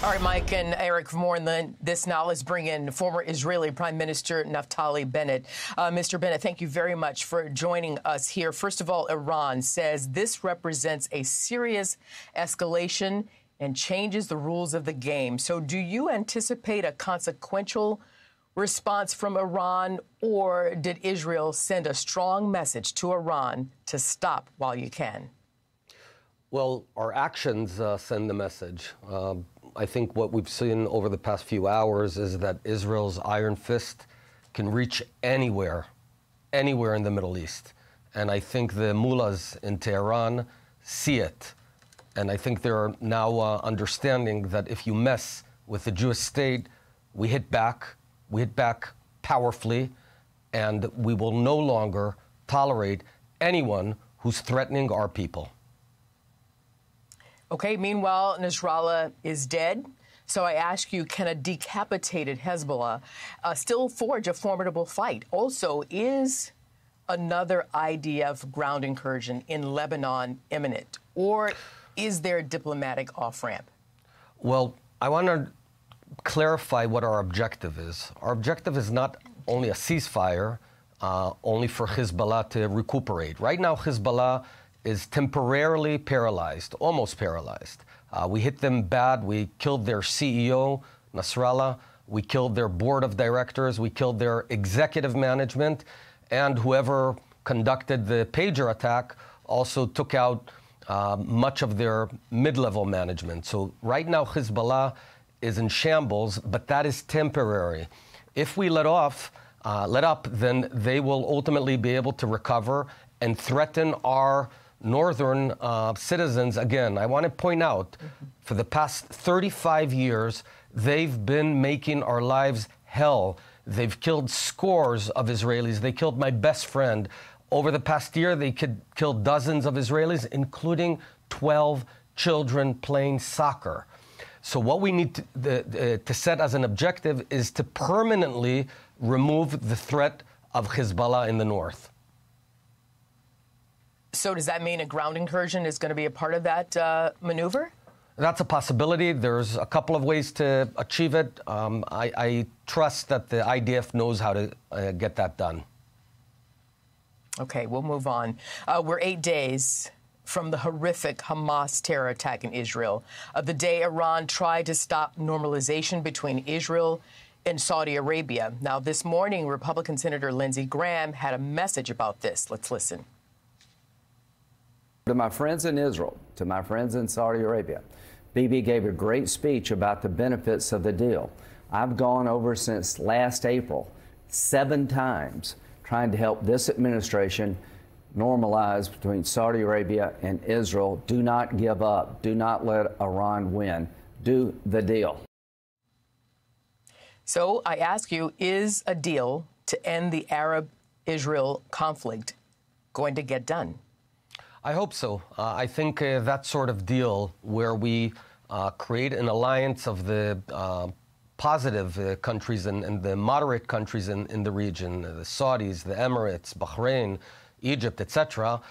All right, Mike and Eric, for more on this now, let's bring in former Israeli Prime Minister Naftali Bennett. Mr. Bennett, thank you very much for joining us here. First of all, Iran says this represents a serious escalation and changes the rules of the game. So do you anticipate a consequential response from Iran, or did Israel send a strong message to Iran to stop while you can? Well, our actions send the message. I think what we've seen over the past few hours is that Israel's iron fist can reach anywhere in the Middle East. And I think the mullahs in Tehran see it. And I think they're now understanding that if you mess with the Jewish state, we hit back powerfully, and we will no longer tolerate anyone who's threatening our people. Okay, meanwhile, Nasrallah is dead. So I ask you, can a decapitated Hezbollah still forge a formidable fight? Also, is another IDF ground incursion in Lebanon imminent, or is there a diplomatic off-ramp? Well, I want to clarify what our objective is. Our objective is not only a ceasefire, only for Hezbollah to recuperate. Right now, Hezbollah is temporarily paralyzed, almost paralyzed. We hit them bad. We killed their CEO, Nasrallah. We killed their board of directors. We killed their executive management. And whoever conducted the pager attack also took out much of their mid-level management. So right now, Hezbollah is in shambles, but that is temporary. If we let up, then they will ultimately be able to recover and threaten our northern citizens again. I want to point out, for the past 35 years, they've been making our lives hell. They've killed scores of Israelis. They killed my best friend. Over the past year, they killed dozens of Israelis, including 12 children playing soccer. So what we need to set as an objective is to permanently remove the threat of Hezbollah in the north. So does that mean a ground incursion is going to be a part of that maneuver? That's a possibility. There's a couple of ways to achieve it. I trust that the IDF knows how to get that done. Okay, we'll move on. We're 8 days from the horrific Hamas terror attack in Israel, the day Iran tried to stop normalization between Israel and Saudi Arabia. Now, this morning, Republican Senator Lindsey Graham had a message about this. Let's listen. To my friends in Israel, to my friends in Saudi Arabia, Bibi gave a great speech about the benefits of the deal. I've gone over since last April 7 times trying to help this administration normalize between Saudi Arabia and Israel. Do not give up. Do not let Iran win. Do the deal. So I ask you, is a deal to end the Arab-Israel conflict going to get done? I hope so. I think that sort of deal where we create an alliance of the positive countries and the moderate countries in the region, the Saudis, the Emirates, Bahrain, Egypt, etc.,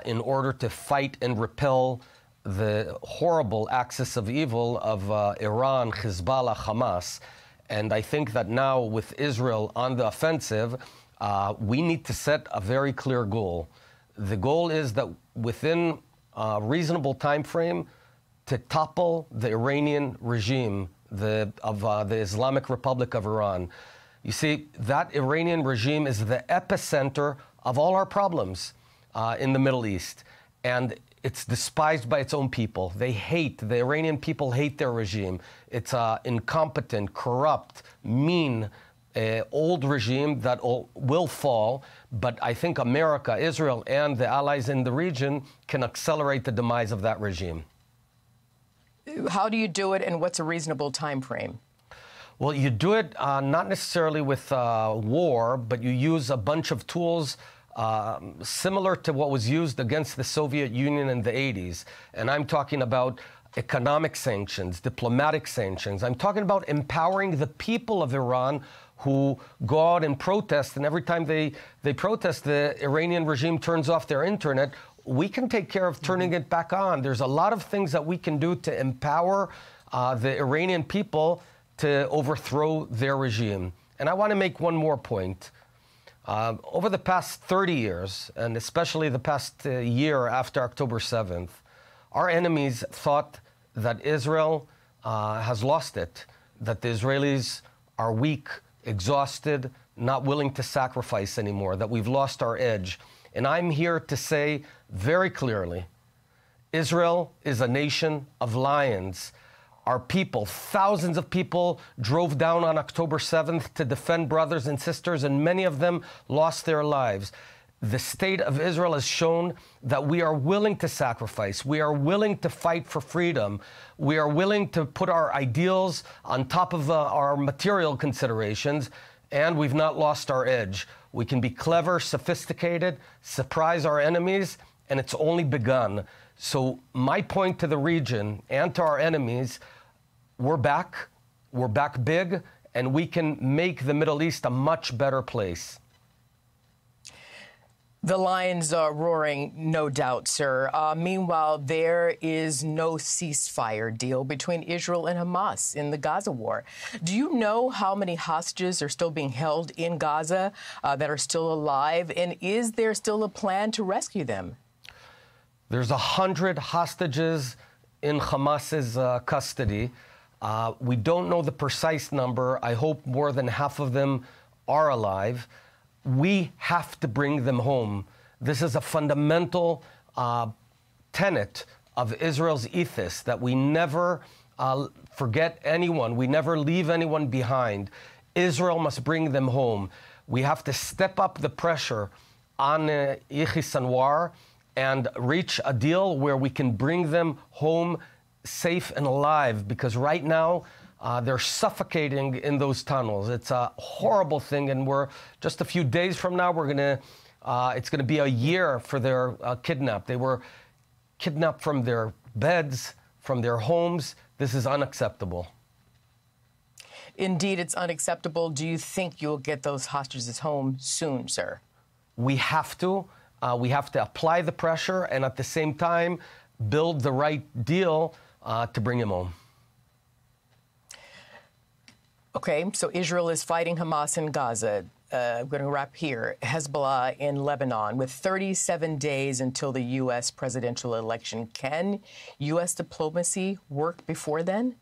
in order to fight and repel the horrible axis of evil of Iran, Hezbollah, Hamas. And I think that now with Israel on the offensive, we need to set a very clear goal. The goal is that within a reasonable time frame to topple the Iranian regime of the Islamic Republic of Iran. You see, that Iranian regime is the epicenter of all our problems in the Middle East. And it's despised by its own people. The Iranian people hate their regime. It's an incompetent, corrupt, mean, old regime that will fall. But I think America, Israel, and the allies in the region can accelerate the demise of that regime. How do you do it, and what's a reasonable time frame? Well, you do it not necessarily with war, but you use a bunch of tools similar to what was used against the Soviet Union in the 80s. And I'm talking about economic sanctions, diplomatic sanctions. I'm talking about empowering the people of Iran who go out and protest, and every time they protest, the Iranian regime turns off their internet. We can take care of turning it back on. There's a lot of things that we can do to empower the Iranian people to overthrow their regime. And I want to make one more point. Over the past 30 years, and especially the past year after October 7th, our enemies thought that Israel has lost it, that the Israelis are weak, exhausted, not willing to sacrifice anymore, that we've lost our edge. And I'm here to say very clearly, Israel is a nation of lions. Our people, thousands of people, drove down on October 7th to defend brothers and sisters, and many of them lost their lives. The state of Israel has shown that we are willing to sacrifice. We are willing to fight for freedom. We are willing to put our ideals on top of our material considerations, and we've not lost our edge. We can be clever, sophisticated, surprise our enemies, and it's only begun. So my point to the region and to our enemies, we're back big, and we can make the Middle East a much better place. The lions are roaring, no doubt, sir. Meanwhile, there is no ceasefire deal between Israel and Hamas in the Gaza war. Do you know how many hostages are still being held in Gaza that are still alive? And is there still a plan to rescue them? There's 100 hostages in Hamas's custody. We don't know the precise number. I hope more than half of them are alive. We have to bring them home. This is a fundamental tenet of Israel's ethos, that we never forget anyone. We never leave anyone behind. Israel must bring them home. We have to step up the pressure on Yahya Sinwar and reach a deal where we can bring them home safe and alive, because right now they're suffocating in those tunnels. It's a horrible thing, and we're just a few days from now, it's gonna be a year for their kidnapped. They were kidnapped from their beds, from their homes. This is unacceptable. Indeed, it's unacceptable. Do you think you'll get those hostages home soon, sir? We have to. We have to apply the pressure and at the same time build the right deal to bring him home. Okay, so Israel is fighting Hamas in Gaza. I'm going to wrap here. Hezbollah in Lebanon with 37 days until the U.S. presidential election. Can U.S. diplomacy work before then?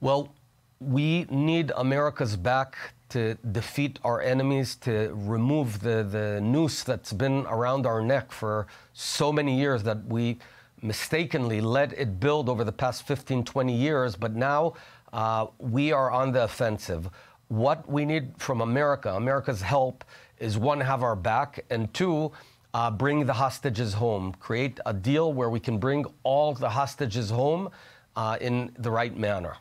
Well, we need America's back to defeat our enemies, to remove the noose that's been around our neck for so many years that we mistakenly let it build over the past 15, 20 years. But now we are on the offensive. What we need from America's help is, one, have our back, and two, bring the hostages home. Create a deal where we can bring all the hostages home in the right manner.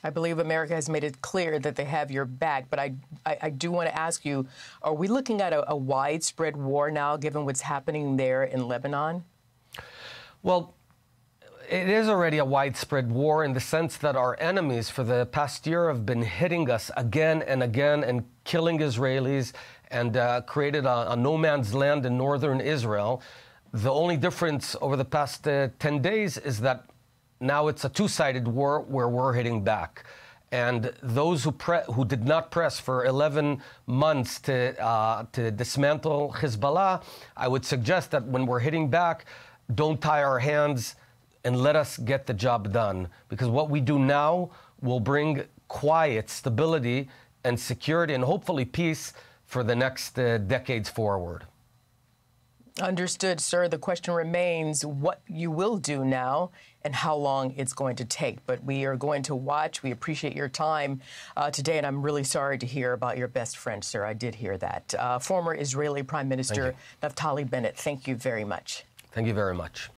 I believe America has made it clear that they have your back, but I do want to ask you, are we looking at a widespread war now, given what's happening there in Lebanon? Well, it is already a widespread war in the sense that our enemies for the past year have been hitting us again and again and killing Israelis, and created a no man's land in northern Israel. The only difference over the past 10 days is that now it's a two-sided war where we're hitting back. And those who did not press for 11 months to dismantle Hezbollah, I would suggest that when we're hitting back, don't tie our hands and let us get the job done. Because what we do now will bring quiet, stability, and security, and hopefully peace for the next decades forward. Understood, sir. The question remains what you will do now and how long it's going to take. But we are going to watch. We appreciate your time today, and I'm really sorry to hear about your best friend, sir. I did hear that. Former Israeli Prime Minister Naftali Bennett, thank you very much. Thank you very much.